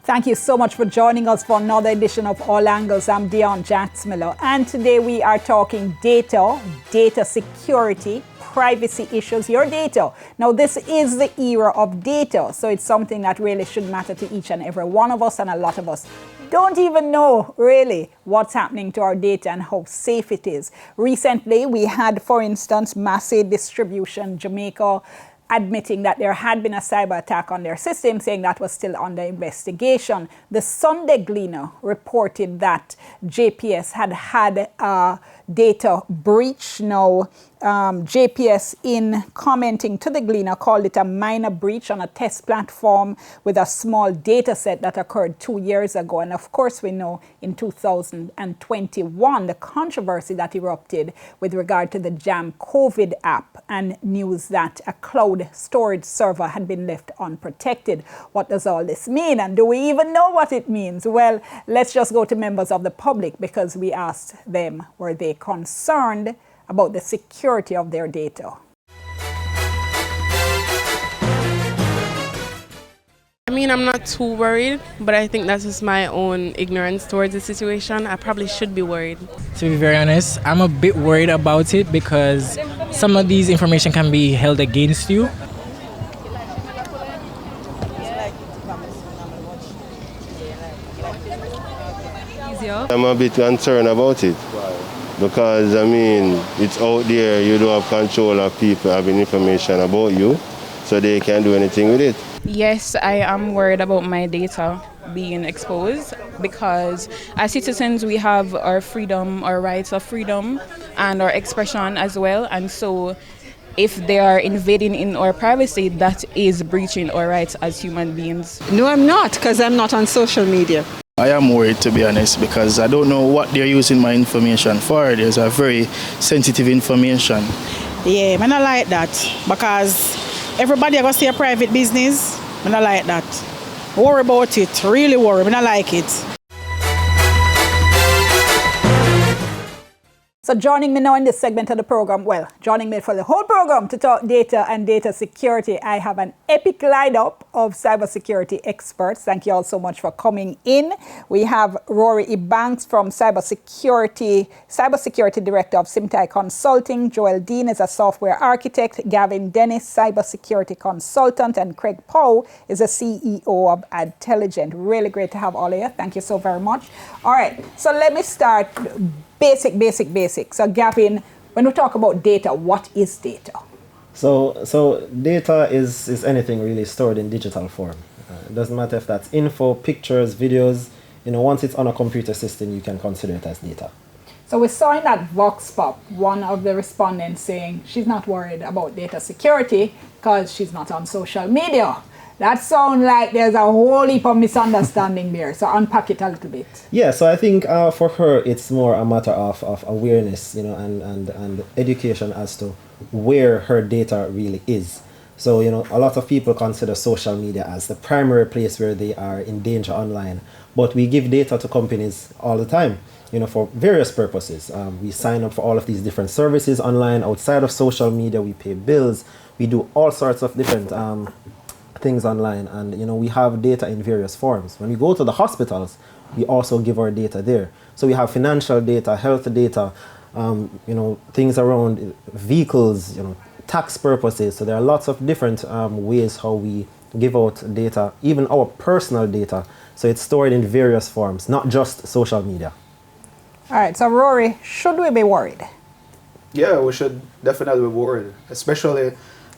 Thank you so much for joining us for another edition of All Angles. I'm Dion Jacksmiller, and today we are talking data security, privacy issues, your data. Now, this is the era of data, so it's something that really should matter to each and every one of us, and a lot of us don't even know really what's happening to our data and how safe it is. Recently, we had, for instance, Massive Distribution, Jamaica, admitting that there had been a cyber attack on their system, saying that was still under investigation. The Sunday Gleaner reported that JPS had a data breach. Now, JPS, in commenting to the Gleaner, called it a minor breach on a test platform with a small data set that occurred 2 years ago. And of course, we know in 2021, the controversy that erupted with regard to the Jam COVID app and news that a cloud storage server had been left unprotected. What does all this mean? And do we even know what it means? Well, let's just go to members of the public, because we asked them, were they concerned about the security of their data? I mean, I'm not too worried, but I think that's just my own ignorance towards the situation. I probably should be worried. To be very honest, I'm a bit worried about it because some of these information can be held against you. I'm a bit concerned about it because, I mean, it's out there, you don't have control of people having information about you, so they can't do anything with it. Yes, I am worried about my data being exposed because as citizens we have our freedom, our rights of freedom and our expression as well, and so if they are invading in our privacy, that is breaching our rights as human beings. No, I'm not, because I'm not on social media. I am worried, to be honest, because I don't know what they're using my information for. There's a very sensitive information. Yeah, I don't like that because everybody going to see a private business. I don't like that. Worry about it, really worry. I don't like it. So joining me now in this segment of the program, well, joining me for the whole program to talk data and data security, I have an epic lineup of cybersecurity experts. Thank you all so much for coming in. We have Rory Ebanks from Cybersecurity Director of Simtai Consulting. Joel Dean is a software architect. Gavin Dennis, Cybersecurity Consultant. And Craig Poe is a CEO of Adtelligent. Really great to have all of you. Thank you so very much. All right, so let me start basic. So Gavin, when we talk about data, what is data? So data is anything really stored in digital form. It doesn't matter if that's info, pictures, videos. Once it's on a computer system, you can consider it as data. So we saw in that Vox Pop, one of the respondents saying she's not worried about data security because she's not on social media. That sounds like there's a whole heap of misunderstanding there. So unpack it a little bit. Yeah, so I think for her, it's more a matter of awareness, and education as to where her data really is. So, a lot of people consider social media as the primary place where they are in danger online. But we give data to companies all the time, for various purposes. We sign up for all of these different services online, outside of social media. We pay bills. We do all sorts of different things online, and we have data in various forms. When we go to the hospitals, we also give our data there. So we have financial data, health data, things around vehicles, tax purposes. So there are lots of different ways how we give out data, even our personal data. So it's stored in various forms, not just social media. All right, so Rory, should we be worried? Yeah, we should definitely be worried, especially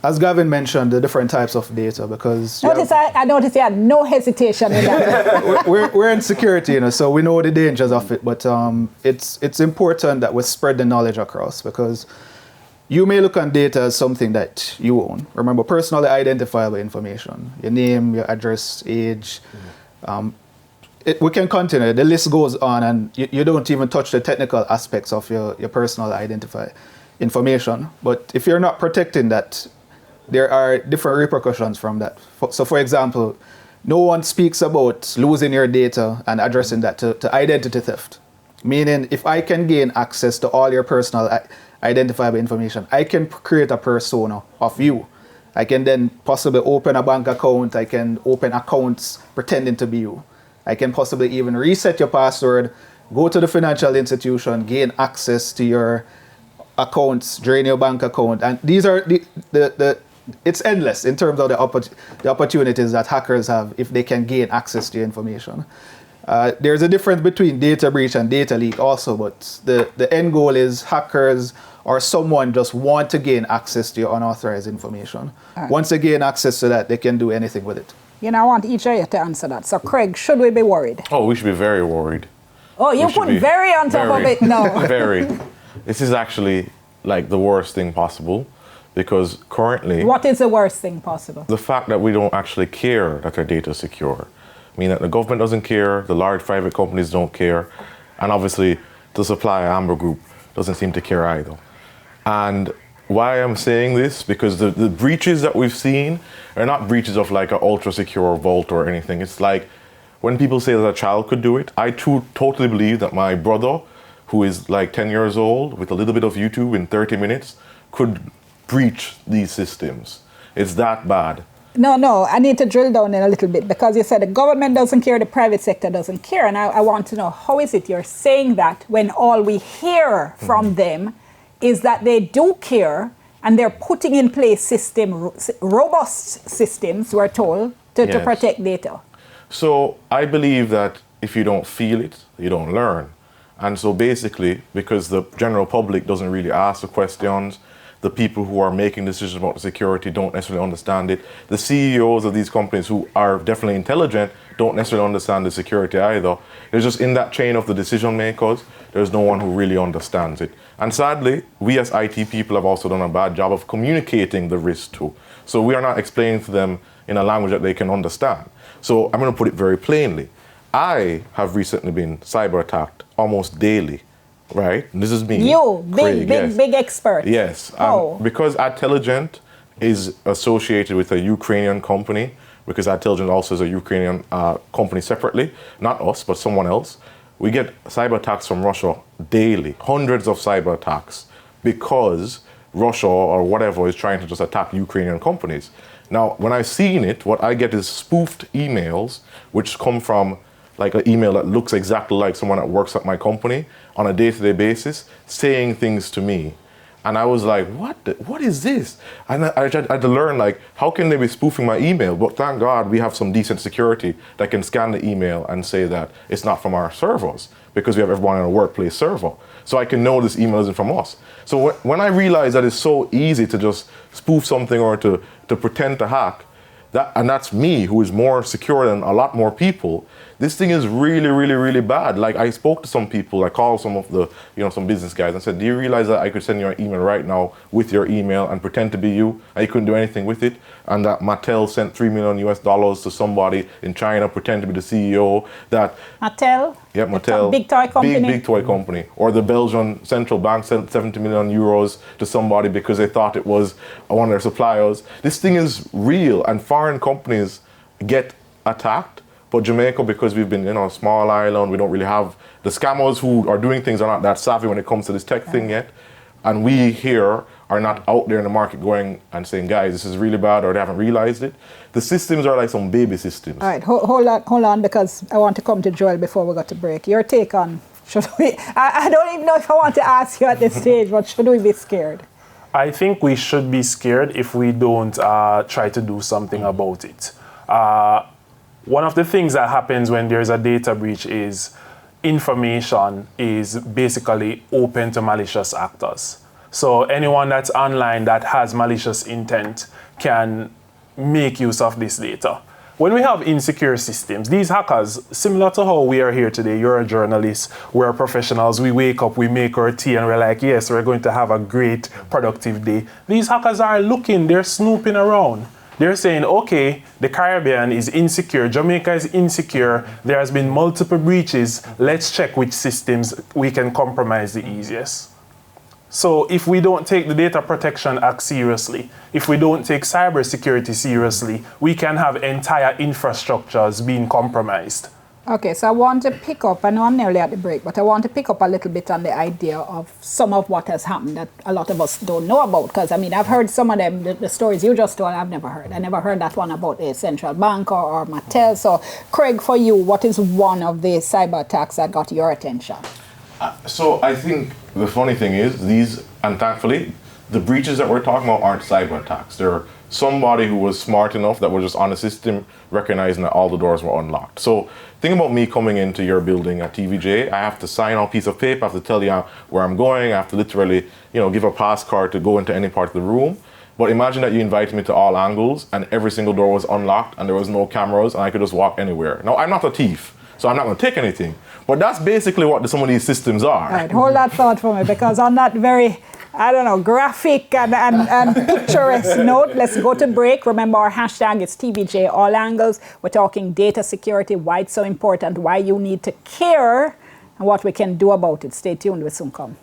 as Gavin mentioned, the different types of data, because I noticed you had no hesitation in that. we're in security, so we know the dangers of it, but it's important that we spread the knowledge across, because you may look on data as something that you own. Remember, personally identifiable information, your name, your address, age. We can continue. The list goes on, and you don't even touch the technical aspects of your personal identify information. But if you're not protecting that, there are different repercussions from that. So for example, no one speaks about losing your data and addressing that to identity theft. Meaning, if I can gain access to all your personal identifiable information, I can create a persona of you. I can then possibly open a bank account. I can open accounts pretending to be you. I can possibly even reset your password, go to the financial institution, gain access to your accounts, drain your bank account. And these are the it's endless in terms of the opportunities that hackers have if they can gain access to your information. There's a difference between data breach and data leak also, but the end goal is hackers or someone just want to gain access to your unauthorized information. Right. Once they gain access to that, they can do anything with it. You know, I want each of you to answer that. So, Craig, should we be worried? Oh, we should be very worried. Oh, you put very on top of it now. Very. This is actually like the worst thing possible because currently... What is the worst thing possible? The fact that we don't actually care that our data is secure. I mean, that the government doesn't care, the large private companies don't care, and obviously the supplier, Amber Group, doesn't seem to care either. And why I'm saying this, because the breaches that we've seen are not breaches of like an ultra secure vault or anything. It's like when people say that a child could do it, I too totally believe that my brother, who is like 10 years old, with a little bit of YouTube in 30 minutes, could breach these systems. It's that bad. No, I need to drill down in a little bit because you said the government doesn't care, the private sector doesn't care. And I want to know, how is it you're saying that when all we hear from them is that they do care and they're putting in place robust systems, we're told, to protect data? So I believe that if you don't feel it, you don't learn. And so basically, because the general public doesn't really ask the questions, the people who are making decisions about the security don't necessarily understand it. The CEOs of these companies who are definitely intelligent don't necessarily understand the security either. It's just in that chain of the decision makers, there's no one who really understands it. And sadly, we as IT people have also done a bad job of communicating the risk too. So we are not explaining to them in a language that they can understand. So I'm going to put it very plainly. I have recently been cyber attacked almost daily. Right? And this is me. You, Craig, big expert. Yes. Because Intelligent is associated with a Ukrainian company, because Intelligent also is a Ukrainian company separately, not us, but someone else. We get cyber attacks from Russia daily, hundreds of cyber attacks, because Russia or whatever is trying to just attack Ukrainian companies. Now, when I've seen it, what I get is spoofed emails, which come from like an email that looks exactly like someone that works at my company on a day-to-day basis, saying things to me. And I was like, what is this? And I had to learn, like, how can they be spoofing my email? But thank God we have some decent security that can scan the email and say that it's not from our servers, because we have everyone on a workplace server. So I can know this email isn't from us. So when I realized that it's so easy to just spoof something or to pretend to hack, and that's me, who is more secure than a lot more people, this thing is really, really, really bad. Like, I spoke to some people, I called some of the, some business guys and said, do you realize that I could send you an email right now with your email and pretend to be you, and you couldn't do anything with it? And that Mattel sent $3 million to somebody in China, pretend to be the CEO, that... Mattel? Yeah, Mattel. Big toy company? Big toy company. Or the Belgian central bank sent 70 million euros to somebody because they thought it was one of their suppliers. This thing is real, and foreign companies get attacked. But Jamaica, because we've been a small island, we don't really have the scammers who are doing things are not that savvy when it comes to this tech thing yet. And we here are not out there in the market going and saying, guys, this is really bad, or they haven't realized it. The systems are like some baby systems. All right, hold on, because I want to come to Joel before we go to break. Your take on, should we, I don't even know if I want to ask you at this stage, but should we be scared? I think we should be scared if we don't try to do something about it. One of the things that happens when there's a data breach is information is basically open to malicious actors. So anyone that's online that has malicious intent can make use of this data. When we have insecure systems, these hackers, similar to how we are here today, you're a journalist, we're professionals, we wake up, we make our tea, and we're like, yes, we're going to have a great, productive day. These hackers are looking, they're snooping around. They're saying, okay, the Caribbean is insecure, Jamaica is insecure, there has been multiple breaches, let's check which systems we can compromise the easiest. So if we don't take the Data Protection Act seriously, if we don't take cybersecurity seriously, we can have entire infrastructures being compromised. Okay, so I want to pick up, I know I'm nearly at the break, but I want to pick up a little bit on the idea of some of what has happened that a lot of us don't know about. Because, I mean, I've heard some of them, the stories you just told, I've never heard. I never heard that one about the central bank or Mattel. So, Craig, for you, what is one of the cyber attacks that got your attention? So I think the funny thing is and thankfully, the breaches that we're talking about aren't cyber attacks. They're somebody who was smart enough that was just on the system recognizing that all the doors were unlocked. So think about me coming into your building at TVJ. I have to sign on a piece of paper. I have to tell you where I'm going. I have to literally, give a pass card to go into any part of the room. But imagine that you invited me to all angles and every single door was unlocked and there was no cameras and I could just walk anywhere. Now, I'm not a thief, so I'm not going to take anything. But that's basically what some of these systems are. All right, hold that thought for me, because on that very, graphic and picturesque note, let's go to break. Remember, our hashtag is TVJ All Angles. We're talking data security, why it's so important, why you need to care, and what we can do about it. Stay tuned, we'll soon come.